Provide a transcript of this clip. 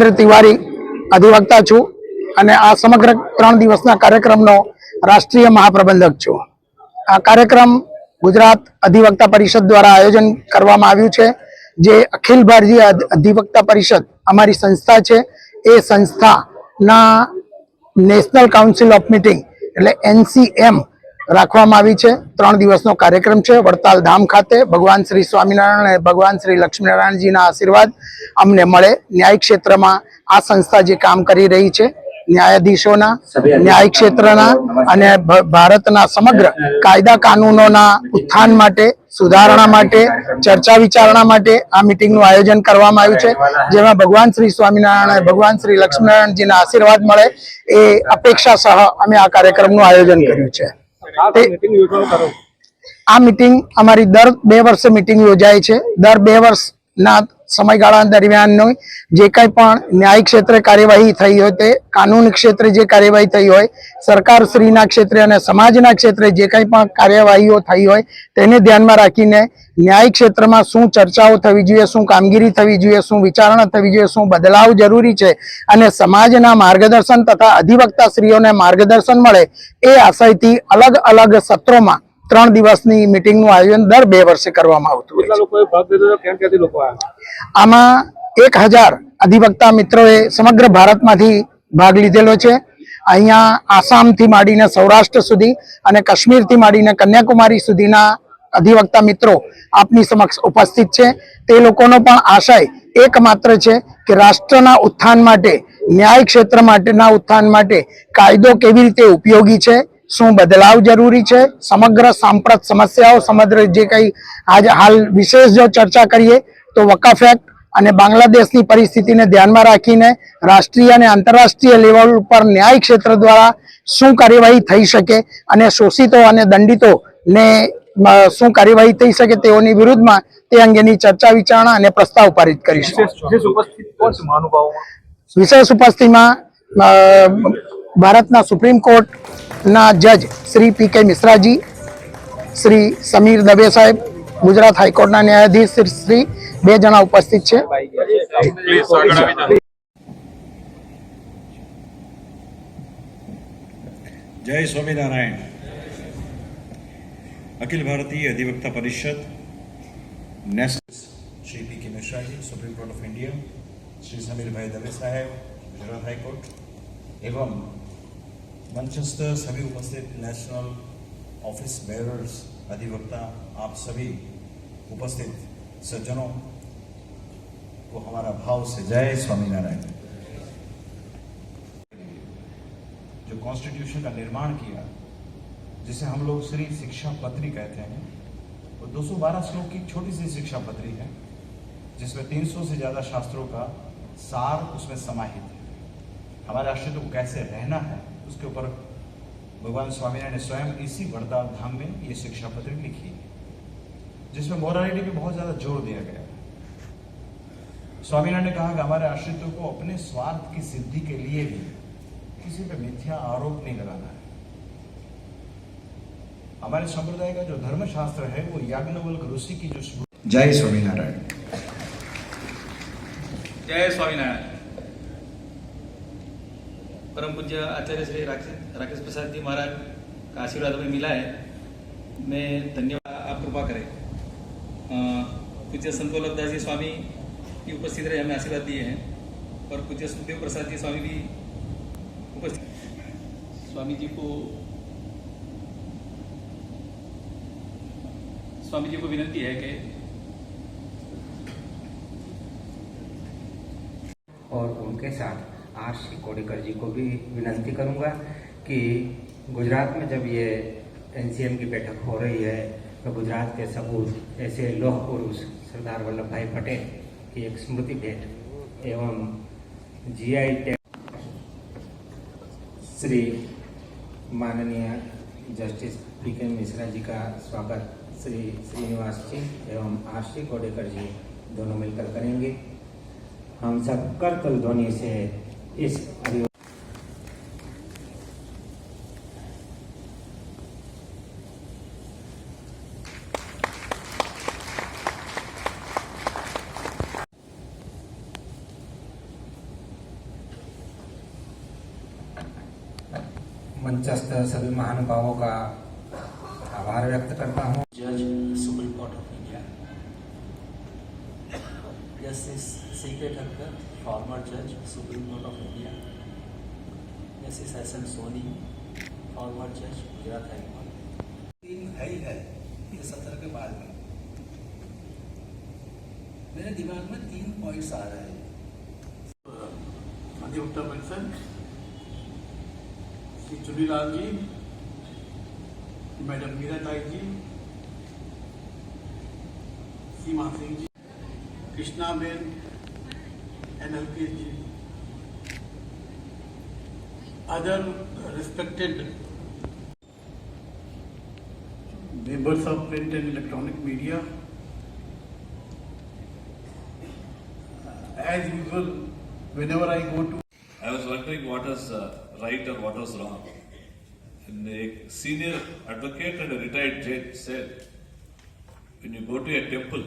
રાજેન્દ્ર तिवारी अधिवक्ता छूँ અને આ સમગ્ર 3 દિવસના કાર્યક્રમનો રાષ્ટ્રીય મહાપ્રબંધક છું। આ કાર્યક્રમ ગુજરાત અધિવક્તા પરિષદ દ્વારા આયોજન કરવામાં આવ્યું છે, જે અખિલ ભારતીય અધિવક્તા પરિષદ અમારી સંસ્થા છે। એ સંસ્થાના નેશનલ કાઉન્સિલ ઓફ મીટિંગ એટલે NCM રાખવામાં આવી છે। 3 દિવસનો કાર્યક્રમ છે। વડતાલ ધામ ખાતે ભગવાન શ્રી સ્વામિનારાયણ અને ભગવાન શ્રી લક્ષ્મીનારાયણજીના આશીર્વાદ અમને મળે। ન્યાયિક ક્ષેત્રમાં આ સંસ્થા જે કામ કરી રહી છે, ન્યાયાધીશોના, ન્યાયિક ક્ષેત્રના અને ભારતના સમગ્ર કાયદા કાનૂનોના ઉત્થાન માટે, સુધારણા માટે, ચર્ચા વિચારણા માટે આ મીટિંગનું આયોજન કરવામાં આવ્યું છે, જેમાં ભગવાન શ્રી સ્વામિનારાયણ અને ભગવાન શ્રી લક્ષ્મીનારાયણજીના આશીર્વાદ મળે એ અપેક્ષા સહ અમે આ કાર્યક્રમનું આયોજન કર્યું છે। આ મીટિંગ અમારી દર 2 વર્ષે મીટિંગ યોજાય છે। દર 2 વર્ષના સમયગાળા દરમિયાનનો જે કંઈ પણ ન્યાયિક ક્ષેત્રે કાર્યવાહી થઈ હોય, તે કાનૂની ક્ષેત્રે જે કાર્યવાહી થઈ હોય, સરકારશ્રીના ક્ષેત્રે અને સમાજના ક્ષેત્રે જે કંઈ પણ કાર્યવાહીઓ થઈ હોય, તેને ધ્યાનમાં રાખીને ન્યાયિક ક્ષેત્રમાં શું ચર્ચાઓ થવી જોઈએ, શું કામગીરી થવી જોઈએ, શું વિચારણા થવી જોઈએ, શું બદલાવ જરૂરી છે અને સમાજના માર્ગદર્શન તથા અધિવક્તાશ્રીઓને માર્ગદર્શન મળે એ આશયથી અલગ અલગ સત્રોમાં 3 દિવસની મીટિંગનું આયોજન દર 2 વર્ષે કરવામાં આવતું હોય છે। આમાં 1000 અધિવક્તા મિત્રોએ સમગ્ર ભારતમાંથી ભાગ લીધેલો છે। અહીંયા આસામથી માંડીને સૌરાષ્ટ્ર સુધી અને કાશ્મીરથી માંડીને કન્યાકુમારી સુધીના અધિવક્તા મિત્રો આપની સમક્ષ ઉપસ્થિત છે। તે લોકોનો પણ આશય એકમાત્ર છે કે રાષ્ટ્રના ઉત્થાન માટે, ન્યાય ક્ષેત્ર માટેના ઉત્થાન માટે કાયદો કેવી રીતે ઉપયોગી છે, શું બદલાવ જરૂરી છે, સમગ્ર સાંપ્રત સમસ્યાઓ, સમગ્ર જે કંઈ આજ હાલ વિશેષ જો ચર્ચા કરીએ તો વકફ એક્ટ અને બાંગ્લાદેશની પરિસ્થિતિને ધ્યાનમાં રાખીને રાષ્ટ્રીય અને આંતરરાષ્ટ્રીય લેવલ પર ન્યાય ક્ષેત્ર દ્વારા શું કાર્યવાહી થઈ શકે અને શોષિતો અને દંડિતોને શું કાર્યવાહી થઈ શકે તેઓની વિરુદ્ધમાં તે અંગેની ચર્ચા વિચારણા અને પ્રસ્તાવ પારિત કરીશું। વિશેષ ઉપસ્થિતિમાં ભારતના સુપ્રીમ કોર્ટના જજ શ્રી PK મિશ્રાજી, શ્રી સમીર દવે સાહેબ, ગુજરાત હાઈકોર્ટના ન્યાયાધીશ શ્રી 2 જણા ઉપસ્થિત છે। जय स्वामीनारायण। अखिल Bharatiya Adhivakta Parishad national Shri PK Mishra ji, Supreme Court of India, Shri Sameer भाई दवे साहेब, गुजरात हाई कोर्ट एवं मंचस्थ सभी उपस्थित नेशनल ऑफिस बेयरर्स, अधिवक्ता, आप सभी उपस्थित सज्जनों को हमारा भाव से जय स्वामीनारायण। जो कॉन्स्टिट्यूशन का निर्माण किया, जिसे हम लोग श्री शिक्षा पत्री कहते हैं, वो 212 श्लोक की छोटी सी शिक्षा पत्री है, जिसमें 300 से ज़्यादा शास्त्रों का सार उसमें समाहित है। हमारे राष्ट्र को कैसे रहना है उसके ऊपर भगवान स्वामीनारायण ने स्वयं इसी वड़ताल धाम में ये शिक्षा पत्री लिखी है, जिसमें मोरालिटी पे बहुत ज़्यादा जोर दिया गया है। स्वामीनारायण ने कहा कि हमारे आश्रितों को अपने स्वार्थ की सिद्धि के लिए भी किसी पे मिथ्या आरोप नहीं लगाना है। हमारे संप्रदाय का जो धर्मशास्त्र है वो याज्ञवल्क्य ऋषि की जो जय स्वामीनारायण। जय स्वामीनारायण। परम पूज्य आचार्य श्री राकेश प्रसाद जी महाराज का आशीर्वाद हमें मिला है। मैं धन्यवाद, आप कृपा करें। पूज्य संत वल्लभदास जी स्वामी की उपस्थित रहे, हमें आशीर्वाद दिए हैं, और पूज्य सुखदेव प्रसाद जी स्वामी भी उपस्थित। स्वामी जी को विनती है कि और उनके साथ RC कोडेकर जी को भी विनती करूंगा कि गुजरात में जब ये NCM की बैठक हो रही है तो गुजरात के सबूत ऐसे लौह पुरुष सरदार वल्लभ भाई पटेल की एक स्मृति भेंट एवं GI टैग श्री माननीय जस्टिस PK मिश्रा जी का स्वागत श्री श्रीनिवास जी एवं RC कोडेकर जी दोनों मिलकर करेंगे। हम सब करतल ध्वनि से इस मंचस्थ सभी महानुभावों का आभार व्यक्त करता हूँ। Judge, Supreme Court of India. Justice C.K. Thakkar, former Judge, Supreme Court of India. Justice S.M. Soni, former Judge, Gujarat High Court. तीन है ही है ये सत्र के बाद में मेरे दिमाग में 3 पॉइंट्स आ रहे हैं। Adhivakta Parishad, Shri Chunilal ji, madam Meera Tai ji, Seema Singh ji, Krishna Ben, NLP ji, other respected members of print and electronic media. As usual, whenever I go to I was wondering what was right or what was wrong. And a senior advocate and a retired judge said, when you go to a temple,